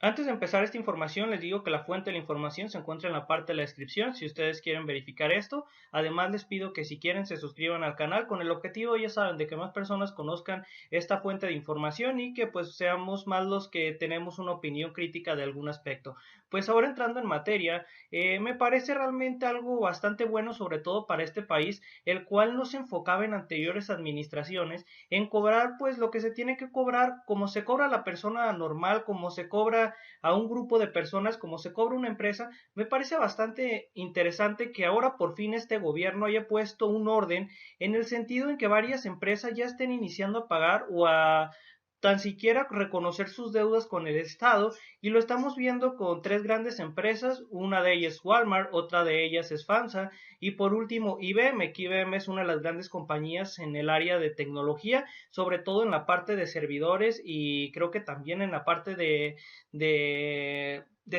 Antes de empezar esta información, les digo que la fuente de la información se encuentra en la parte de la descripción si ustedes quieren verificar esto. Además, les pido que si quieren se suscriban al canal con el objetivo, ya saben, de que más personas conozcan esta fuente de información y que pues seamos más los que tenemos una opinión crítica de algún aspecto. Pues ahora entrando en materia, me parece realmente algo bastante bueno, sobre todo para este país, el cual no se enfocaba en anteriores administraciones en cobrar pues lo que se tiene que cobrar, como se cobra a la persona normal, como se cobra a un grupo de personas, como se cobra una empresa. Me parece bastante interesante que ahora por fin este gobierno haya puesto un orden en el sentido en que varias empresas ya estén iniciando a pagar o a tan siquiera reconocer sus deudas con el Estado, y lo estamos viendo con tres grandes empresas. Una de ellas es Walmart, otra de ellas es FAMSA y por último IBM, que IBM es una de las grandes compañías en el área de tecnología, sobre todo en la parte de servidores y creo que también en la parte de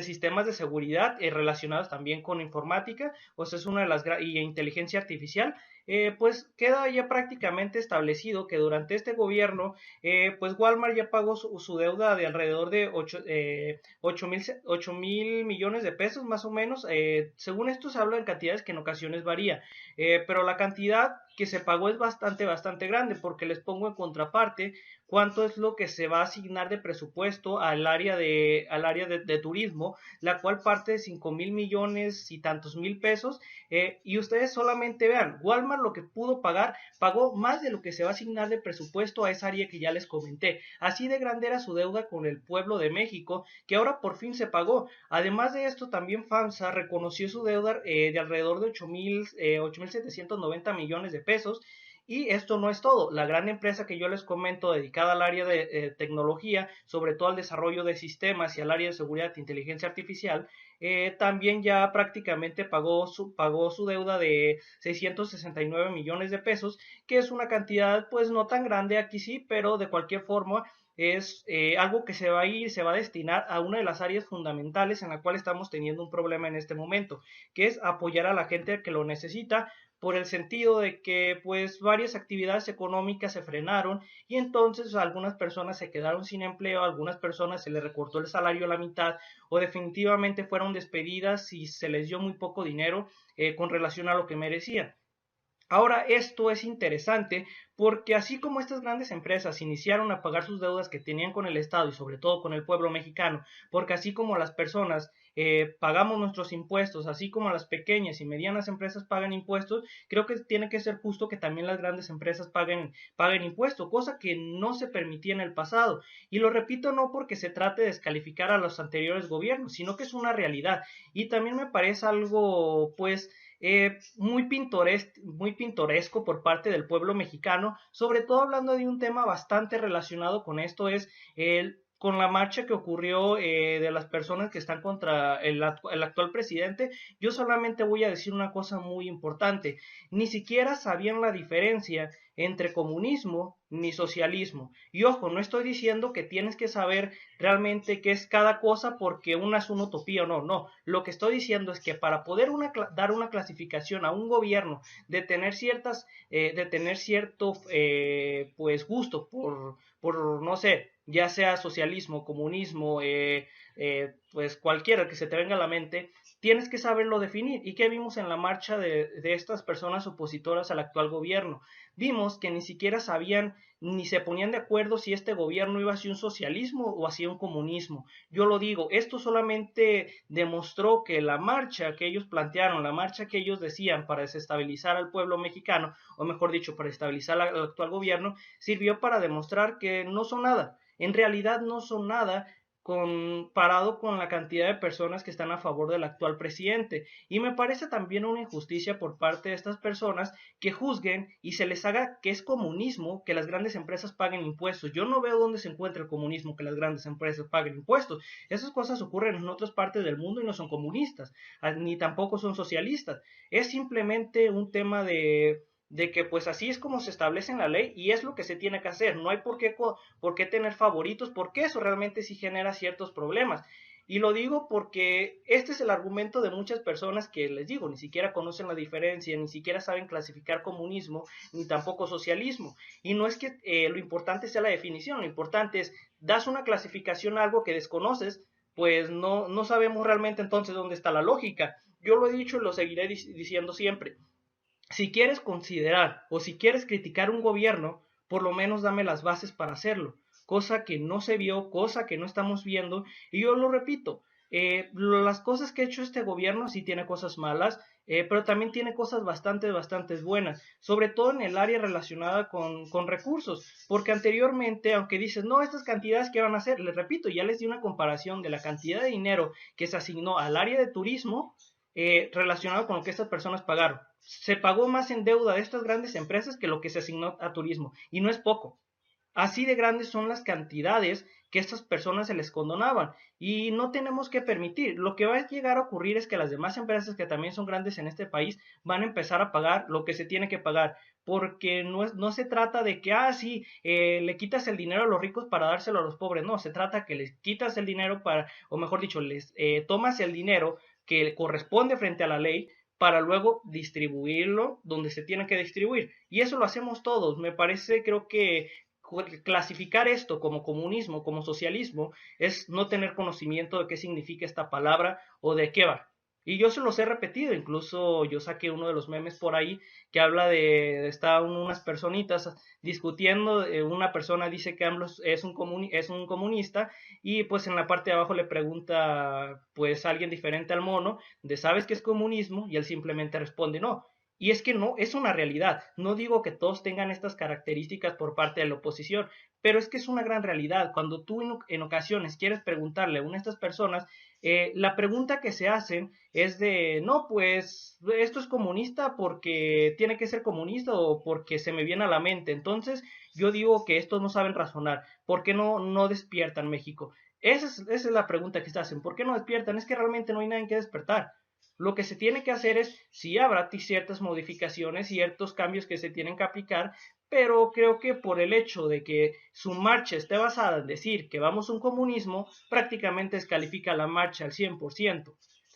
sistemas de seguridad relacionados también con informática. O sea, es una de las y inteligencia artificial. Pues queda ya prácticamente establecido que durante este gobierno, pues Walmart ya pagó su deuda de alrededor de 8 mil millones de pesos más o menos. Según esto se habla en cantidades que en ocasiones varía, pero la cantidad que se pagó es bastante grande, porque les pongo en contraparte cuánto es lo que se va a asignar de presupuesto al área de turismo, la cual parte de 5.000 millones y tantos mil pesos. Y ustedes solamente vean, Walmart lo que pudo pagar, pagó más de lo que se va a asignar de presupuesto a esa área que ya les comenté. Así de grande era su deuda con el pueblo de México, que ahora por fin se pagó. Además de esto, también FAMSA reconoció su deuda de alrededor de 8.790 millones de pesos. Y esto no es todo. La gran empresa que yo les comento, dedicada al área de tecnología, sobre todo al desarrollo de sistemas y al área de seguridad e inteligencia artificial, también ya prácticamente pagó su deuda de 669 millones de pesos, que es una cantidad pues no tan grande aquí sí, pero de cualquier forma es algo que se va a destinar a una de las áreas fundamentales en la cual estamos teniendo un problema en este momento, que es apoyar a la gente que lo necesita, por el sentido de que pues varias actividades económicas se frenaron y entonces algunas personas se quedaron sin empleo, a algunas personas se les recortó el salario a la mitad o definitivamente fueron despedidas y se les dio muy poco dinero con relación a lo que merecían. Ahora, esto es interesante porque así como estas grandes empresas iniciaron a pagar sus deudas que tenían con el Estado y sobre todo con el pueblo mexicano, porque así como las personas pagamos nuestros impuestos, así como las pequeñas y medianas empresas pagan impuestos, creo que tiene que ser justo que también las grandes empresas paguen impuestos, cosa que no se permitía en el pasado. Y lo repito no porque se trate de descalificar a los anteriores gobiernos, sino que es una realidad. Y también me parece algo, pues, muy pintoresco por parte del pueblo mexicano, sobre todo hablando de un tema bastante relacionado con esto, es con la marcha que ocurrió de las personas que están contra el actual presidente. Yo solamente voy a decir una cosa muy importante: ni siquiera sabían la diferencia entre comunismo ni socialismo. Y ojo, no estoy diciendo que tienes que saber realmente qué es cada cosa porque una es una utopía o no, no. Lo que estoy diciendo es que para poder dar una clasificación a un gobierno de tener cierto pues gusto por, no sé, ya sea socialismo, comunismo, pues cualquiera que se te venga a la mente, tienes que saberlo definir. ¿Y qué vimos en la marcha de estas personas opositoras al actual gobierno? Vimos que ni siquiera sabían ni se ponían de acuerdo si este gobierno iba hacia un socialismo o hacia un comunismo. Yo lo digo, esto solamente demostró que la marcha que ellos plantearon, la marcha que ellos decían para desestabilizar al pueblo mexicano, o mejor dicho, para estabilizar al actual gobierno, sirvió para demostrar que no son nada. En realidad no son nada comparado con la cantidad de personas que están a favor del actual presidente. Y me parece también una injusticia por parte de estas personas que juzguen y se les haga que es comunismo que las grandes empresas paguen impuestos. Yo no veo dónde se encuentra el comunismo que las grandes empresas paguen impuestos. Esas cosas ocurren en otras partes del mundo y no son comunistas, ni tampoco son socialistas. Es simplemente un tema de que pues así es como se establece en la ley y es lo que se tiene que hacer. No hay por qué tener favoritos, porque eso realmente sí genera ciertos problemas. Y lo digo porque este es el argumento de muchas personas que, les digo, ni siquiera conocen la diferencia, ni siquiera saben clasificar comunismo, ni tampoco socialismo. Y no es que lo importante sea la definición, lo importante es, das una clasificación a algo que desconoces, pues no sabemos realmente entonces dónde está la lógica. Yo lo he dicho y lo seguiré diciendo siempre. Si quieres considerar o si quieres criticar un gobierno, por lo menos dame las bases para hacerlo, cosa que no se vio, cosa que no estamos viendo, y yo lo repito, las cosas que ha hecho este gobierno sí tiene cosas malas, pero también tiene cosas bastante buenas, sobre todo en el área relacionada con recursos, porque anteriormente, aunque dices, no, estas cantidades que van a hacer, les repito, ya les di una comparación de la cantidad de dinero que se asignó al área de turismo relacionado con lo que estas personas pagaron. Se pagó más en deuda de estas grandes empresas que lo que se asignó a turismo, y no es poco. Así de grandes son las cantidades que estas personas se les condonaban y no tenemos que permitir. Lo que va a llegar a ocurrir es que las demás empresas que también son grandes en este país van a empezar a pagar lo que se tiene que pagar, porque no se trata de que, sí, le quitas el dinero a los ricos para dárselo a los pobres, no, se trata que les quitas el dinero para, o mejor dicho, les tomas el dinero que corresponde frente a la ley para luego distribuirlo donde se tiene que distribuir. Y eso lo hacemos todos. Me parece, creo que clasificar esto como comunismo, como socialismo, es no tener conocimiento de qué significa esta palabra o de qué va. Y yo se los he repetido, incluso yo saqué uno de los memes por ahí que habla estaban unas personitas discutiendo, una persona dice que AMLO es un comunista y pues en la parte de abajo le pregunta pues a alguien diferente al mono de ¿sabes qué es comunismo? Y él simplemente responde no. Y es que no, es una realidad. No digo que todos tengan estas características por parte de la oposición, pero es que es una gran realidad. Cuando tú en ocasiones quieres preguntarle a una de estas personas, la pregunta que se hacen es de, no, pues esto es comunista porque tiene que ser comunista o porque se me viene a la mente. Entonces yo digo que estos no saben razonar. ¿Por qué no despiertan México? Esa es la pregunta que se hacen. ¿Por qué no despiertan? Es que realmente no hay nada en que despertar. Lo que se tiene que hacer es, sí habrá ciertas modificaciones, ciertos cambios que se tienen que aplicar, pero creo que por el hecho de que su marcha esté basada en decir que vamos a un comunismo, prácticamente descalifica la marcha al 100%.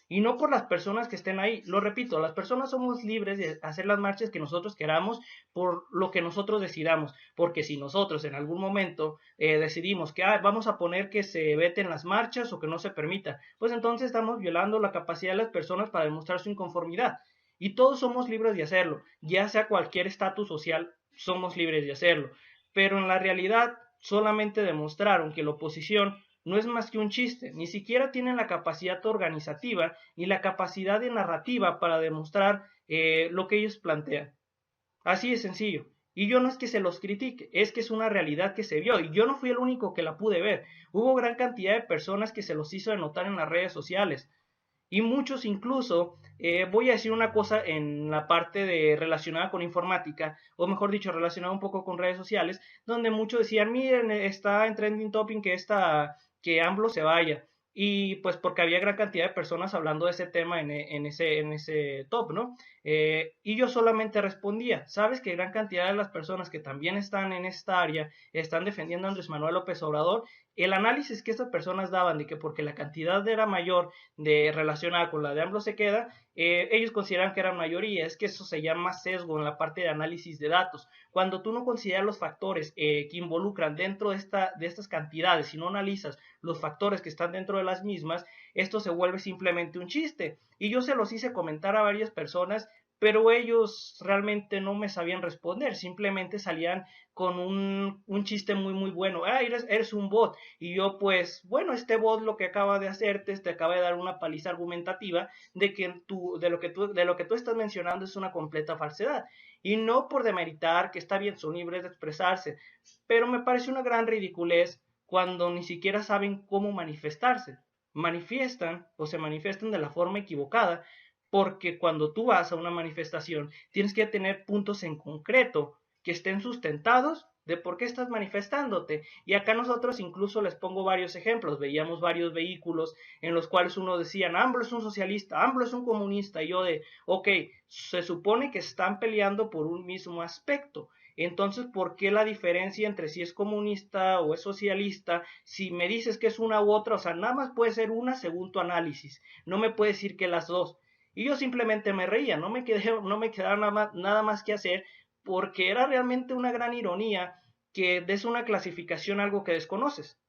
Y no por las personas que estén ahí. Lo repito, las personas somos libres de hacer las marchas que nosotros queramos por lo que nosotros decidamos. Porque si nosotros en algún momento decidimos que vamos a poner que se veten las marchas o que no se permita, pues entonces estamos violando la capacidad de las personas para demostrar su inconformidad. Y todos somos libres de hacerlo, ya sea cualquier estatus social, somos libres de hacerlo. Pero en la realidad solamente demostraron que la oposición no es más que un chiste, ni siquiera tienen la capacidad organizativa ni la capacidad de narrativa para demostrar lo que ellos plantean. Así de sencillo. Y yo no es que se los critique, es que es una realidad que se vio y yo no fui el único que la pude ver. Hubo gran cantidad de personas que se los hizo de notar en las redes sociales y muchos incluso, voy a decir una cosa en la parte de relacionada con informática, o mejor dicho, relacionada un poco con redes sociales, donde muchos decían, miren, está en trending topic que AMLO se vaya. Y pues porque había gran cantidad de personas hablando de ese tema en ese top, ¿no? Y yo solamente respondía, sabes que gran cantidad de las personas que también están en esta área están defendiendo a Andrés Manuel López Obrador. El análisis que estas personas daban de que porque la cantidad era mayor de relacionada con la de AMLO se queda, ellos consideran que eran mayoría. Es que eso se llama sesgo en la parte de análisis de datos. Cuando tú no consideras los factores que involucran dentro de estas cantidades, si no analizas los factores que están dentro de las mismas, esto se vuelve simplemente un chiste. Y yo se los hice comentar a varias personas, pero ellos realmente no me sabían responder, simplemente salían con un chiste muy bueno, eres un bot, y yo pues, bueno, este bot lo que acaba de hacerte te acaba de dar una paliza argumentativa de que de lo que tú estás mencionando es una completa falsedad, y no por demeritar que está bien, son libres de expresarse, pero me parece una gran ridiculez cuando ni siquiera saben cómo manifestarse, manifiestan o se manifiestan de la forma equivocada, porque cuando tú vas a una manifestación tienes que tener puntos en concreto que estén sustentados de por qué estás manifestándote. Y acá nosotros incluso les pongo varios ejemplos, veíamos varios vehículos en los cuales uno decía, AMLO es un socialista, AMLO es un comunista, y yo ok, se supone que están peleando por un mismo aspecto. Entonces, ¿por qué la diferencia entre si es comunista o es socialista? Si me dices que es una u otra, o sea, nada más puede ser una según tu análisis. No me puedes decir que las dos. Y yo simplemente me reía, no me quedaba nada más que hacer, porque era realmente una gran ironía que des una clasificación a algo que desconoces.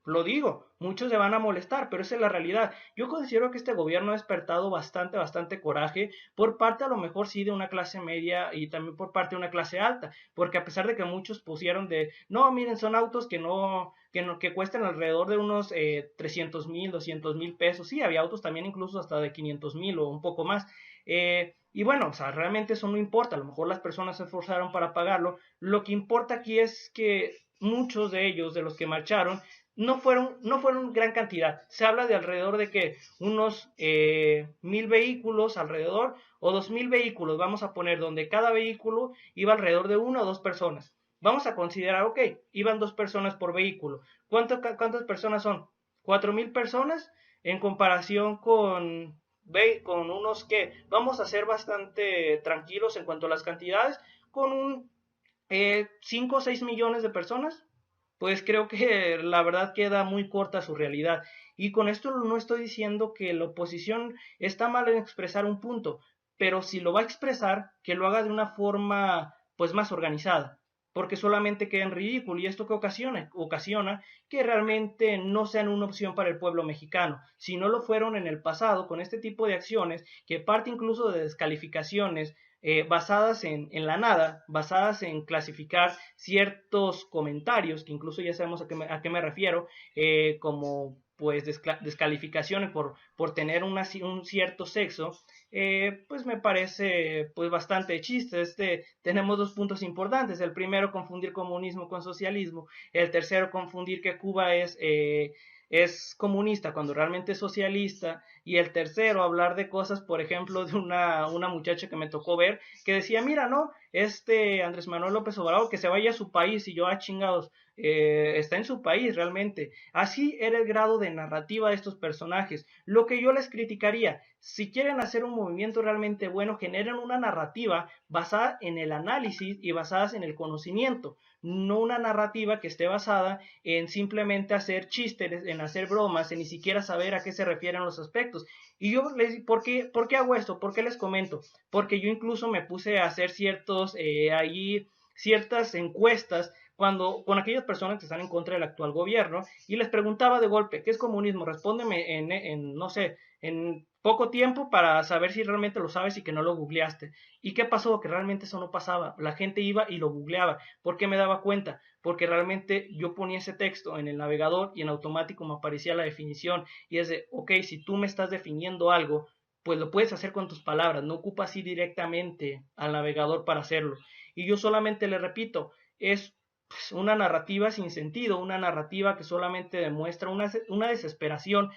lo digo, muchos se van a molestar, pero esa es la realidad. Yo considero que este gobierno ha despertado bastante coraje por parte a lo mejor sí de una clase media y también por parte de una clase alta, porque a pesar de que muchos pusieron de, no, miren, son autos que cuestan alrededor de unos 300,000, 200,000 pesos, sí, había autos también incluso hasta de 500,000 o un poco más, y bueno, o sea, realmente eso no importa, a lo mejor las personas se esforzaron para pagarlo, lo que importa aquí es que muchos de ellos, de los que marcharon, no fueron gran cantidad. Se habla de alrededor de que unos 1,000 vehículos alrededor o 2,000 vehículos, vamos a poner, donde cada vehículo iba alrededor de una o dos personas. Vamos a considerar, ok, iban dos personas por vehículo. ¿Cuántas personas son? 4,000 personas en comparación con unos que vamos a ser bastante tranquilos en cuanto a las cantidades, con un 5 o 6 millones de personas, pues creo que la verdad queda muy corta su realidad. Y con esto no estoy diciendo que la oposición está mal en expresar un punto, pero si lo va a expresar, que lo haga de una forma pues más organizada, porque solamente queda en ridículo y esto que ocasiona que realmente no sean una opción para el pueblo mexicano. Si no lo fueron en el pasado con este tipo de acciones, que parte incluso de descalificaciones basadas en la nada, basadas en clasificar ciertos comentarios, que incluso ya sabemos a qué me refiero, como pues descalificaciones por tener un cierto sexo, pues me parece pues bastante chiste. Tenemos dos puntos importantes. El primero, confundir comunismo con socialismo. El tercero, confundir que Cuba es comunista cuando realmente es socialista. Y el tercero, hablar de cosas, por ejemplo, de una muchacha que me tocó ver, que decía, mira, no, Andrés Manuel López Obrador, que se vaya a su país, y yo, chingados, está en su país realmente. Así era el grado de narrativa de estos personajes. Lo que yo les criticaría, si quieren hacer un movimiento realmente bueno, generen una narrativa basada en el análisis y basada en el conocimiento, no una narrativa que esté basada en simplemente hacer chistes, en hacer bromas, en ni siquiera saber a qué se refieren los aspectos. Y yo ¿por qué hago esto? ¿Por qué les comento? Porque yo incluso me puse a hacer ciertas encuestas con aquellas personas que están en contra del actual gobierno y les preguntaba de golpe, ¿qué es comunismo? Respóndeme no sé, en poco tiempo para saber si realmente lo sabes y que no lo googleaste. ¿Y qué pasó? Que realmente eso no pasaba. La gente iba y lo googleaba. ¿Por qué me daba cuenta? Porque realmente yo ponía ese texto en el navegador y en automático me aparecía la definición. Y es de, ok, si tú me estás definiendo algo, pues lo puedes hacer con tus palabras. No ocupas ir directamente al navegador para hacerlo. Y yo solamente le repito, es pues, una narrativa sin sentido, una narrativa que solamente demuestra una desesperación,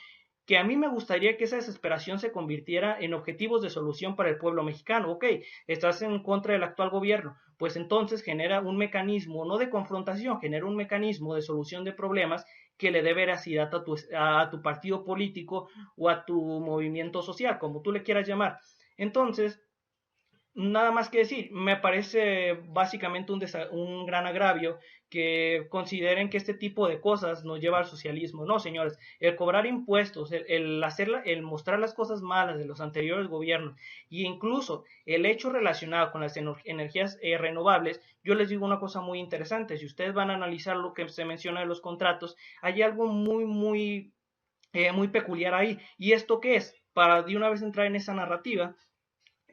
que a mí me gustaría que esa desesperación se convirtiera en objetivos de solución para el pueblo mexicano. Ok, estás en contra del actual gobierno, pues entonces genera un mecanismo, no de confrontación, genera un mecanismo de solución de problemas que le dé veracidad a tu partido político o a tu movimiento social, como tú le quieras llamar. Entonces, nada más que decir, me parece básicamente un gran agravio que consideren que este tipo de cosas nos lleva al socialismo. No, señores, el cobrar impuestos, el mostrar las cosas malas de los anteriores gobiernos e incluso el hecho relacionado con las energías renovables, yo les digo una cosa muy interesante. Si ustedes van a analizar lo que se menciona de los contratos, hay algo muy peculiar ahí. ¿Y esto qué es? Para de una vez entrar en esa narrativa,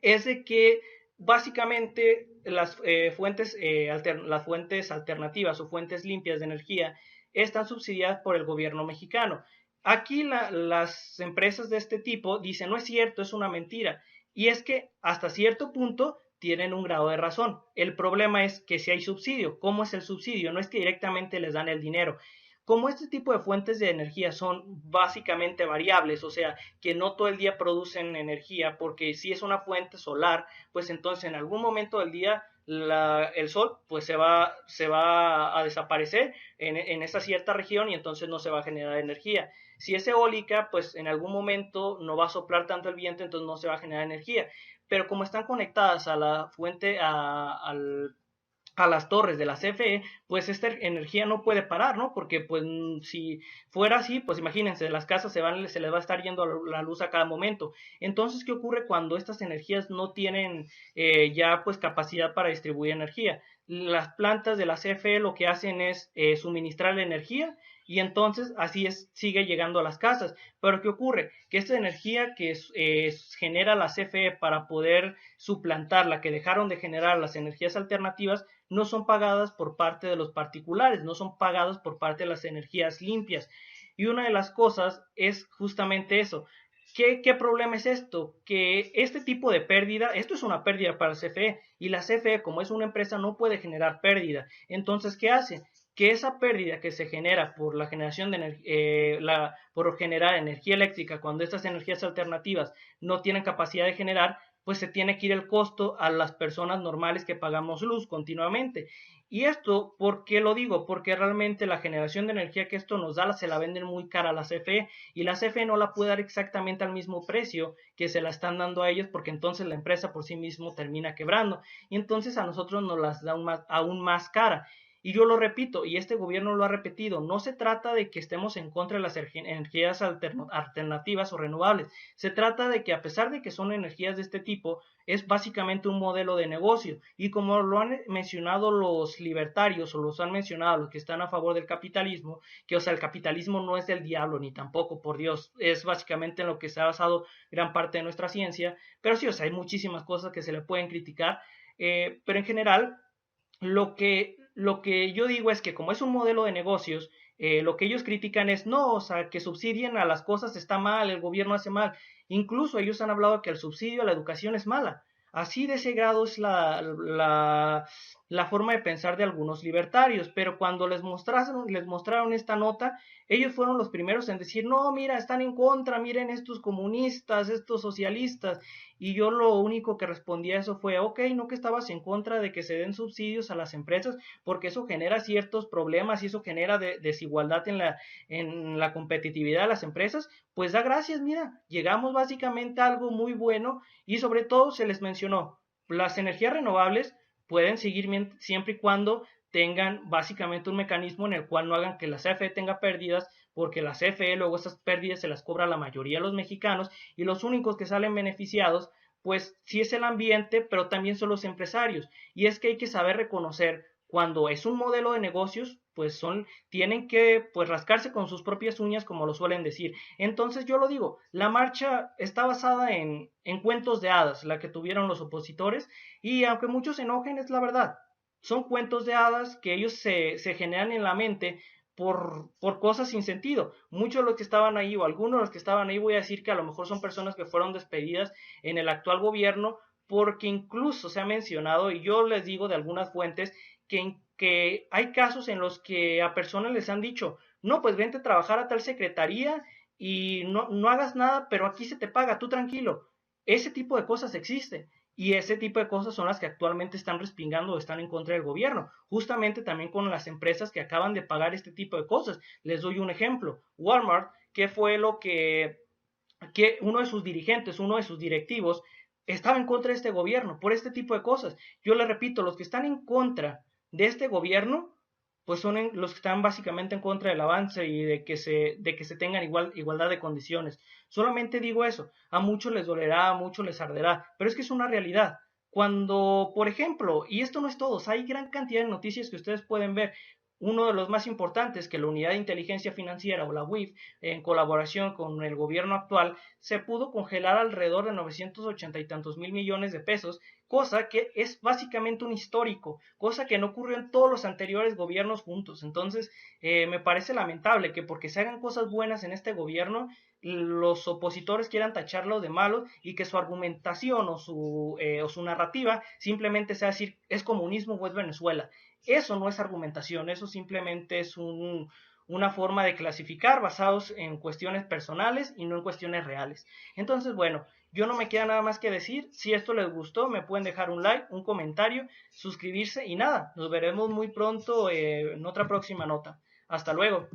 es de que básicamente las fuentes alternativas o fuentes limpias de energía están subsidiadas por el gobierno mexicano. Aquí las empresas de este tipo dicen, no es cierto, es una mentira. Y es que hasta cierto punto tienen un grado de razón. El problema es que si hay subsidio, ¿cómo es el subsidio? No es que directamente les dan el dinero. Como este tipo de fuentes de energía son básicamente variables, o sea, que no todo el día producen energía, porque si es una fuente solar, pues entonces en algún momento del día el sol pues se va a desaparecer en esa cierta región y entonces no se va a generar energía. Si es eólica, pues en algún momento no va a soplar tanto el viento, entonces no se va a generar energía. Pero como están conectadas a la fuente, a las torres de la CFE, pues esta energía no puede parar, ¿no? Porque pues si fuera así, pues imagínense, las casas se les va a estar yendo la luz a cada momento. Entonces, ¿qué ocurre cuando estas energías no tienen ya pues capacidad para distribuir energía? Las plantas de la CFE lo que hacen es suministrar la energía y entonces así sigue llegando a las casas. Pero ¿qué ocurre? Que esta energía que genera la CFE para poder suplantar la que dejaron de generar las energías alternativas no son pagadas por parte de los particulares, no son pagadas por parte de las energías limpias. Y una de las cosas es justamente eso. ¿Qué problema es esto? Que este tipo de pérdida, esto es una pérdida para la CFE y la CFE como es una empresa no puede generar pérdida. Entonces, ¿qué hace? Que esa pérdida que se genera por la generación de por generar energía eléctrica cuando estas energías alternativas no tienen capacidad de generar, pues se tiene que ir el costo a las personas normales que pagamos luz continuamente. Y esto, ¿por qué lo digo? Porque realmente la generación de energía que esto nos da se la venden muy cara a la CFE y la CFE no la puede dar exactamente al mismo precio que se la están dando a ellos porque entonces la empresa por sí mismo termina quebrando y entonces a nosotros nos las da aún más cara. Y yo lo repito, y este gobierno lo ha repetido, no se trata de que estemos en contra de las energías alternativas o renovables, se trata de que a pesar de que son energías de este tipo, es básicamente un modelo de negocio. Y como lo han mencionado los libertarios o los han mencionado los que están a favor del capitalismo, que o sea, el capitalismo no es del diablo ni tampoco, por Dios, es básicamente en lo que se ha basado gran parte de nuestra ciencia, pero sí, o sea, hay muchísimas cosas que se le pueden criticar, pero en general lo que yo digo es que como es un modelo de negocios, lo que ellos critican es, no, o sea, que subsidien a las cosas está mal, el gobierno hace mal. Incluso ellos han hablado que el subsidio a la educación es mala. Así de ese grado es la forma de pensar de algunos libertarios, pero cuando les mostraron esta nota, ellos fueron los primeros en decir, no, mira, están en contra, miren estos comunistas, estos socialistas, y yo lo único que respondí a eso fue, ok, no que estabas en contra de que se den subsidios a las empresas, porque eso genera ciertos problemas y eso genera desigualdad en la competitividad de las empresas, pues da gracias, mira, llegamos básicamente a algo muy bueno y sobre todo se les mencionó, las energías renovables pueden seguir siempre y cuando tengan básicamente un mecanismo en el cual no hagan que la CFE tenga pérdidas, porque la CFE luego esas pérdidas se las cobra la mayoría de los mexicanos y los únicos que salen beneficiados pues sí es el ambiente, pero también son los empresarios. Y es que hay que saber reconocer cuando es un modelo de negocios, pues tienen que pues rascarse con sus propias uñas, como lo suelen decir. Entonces yo lo digo, la marcha está basada en cuentos de hadas, la que tuvieron los opositores, y aunque muchos se enojen, es la verdad. Son cuentos de hadas que ellos se generan en la mente por cosas sin sentido. Muchos de los que estaban ahí, o algunos de los que estaban ahí, voy a decir que a lo mejor son personas que fueron despedidas en el actual gobierno, porque incluso se ha mencionado, y yo les digo de algunas fuentes, que hay casos en los que a personas les han dicho, no, pues vente a trabajar a tal secretaría y no hagas nada, pero aquí se te paga, tú tranquilo. Ese tipo de cosas existen. Y ese tipo de cosas son las que actualmente están respingando o están en contra del gobierno. Justamente también con las empresas que acaban de pagar este tipo de cosas. Les doy un ejemplo. Walmart, que fue lo que uno de sus dirigentes, uno de sus directivos, estaba en contra de este gobierno por este tipo de cosas. Yo le repito, los que están en contra de este gobierno, pues son los que están básicamente en contra del avance y de que se tengan igualdad de condiciones. Solamente digo eso, a muchos les dolerá, a muchos les arderá, pero es que es una realidad. Cuando, por ejemplo, y esto no es todo, hay gran cantidad de noticias que ustedes pueden ver. Uno de los más importantes, que la Unidad de Inteligencia Financiera o la UIF, en colaboración con el gobierno actual, se pudo congelar alrededor de 980 y tantos mil millones de pesos, cosa que es básicamente un histórico, cosa que no ocurrió en todos los anteriores gobiernos juntos. Entonces, me parece lamentable que porque se hagan cosas buenas en este gobierno, los opositores quieran tacharlo de malo y que su argumentación o su narrativa simplemente sea decir es comunismo o es Venezuela. Eso no es argumentación, eso simplemente es una forma de clasificar basados en cuestiones personales y no en cuestiones reales. Entonces, bueno, yo no me queda nada más que decir. Si esto les gustó, me pueden dejar un like, un comentario, suscribirse y nada, nos veremos muy pronto en otra próxima nota. Hasta luego.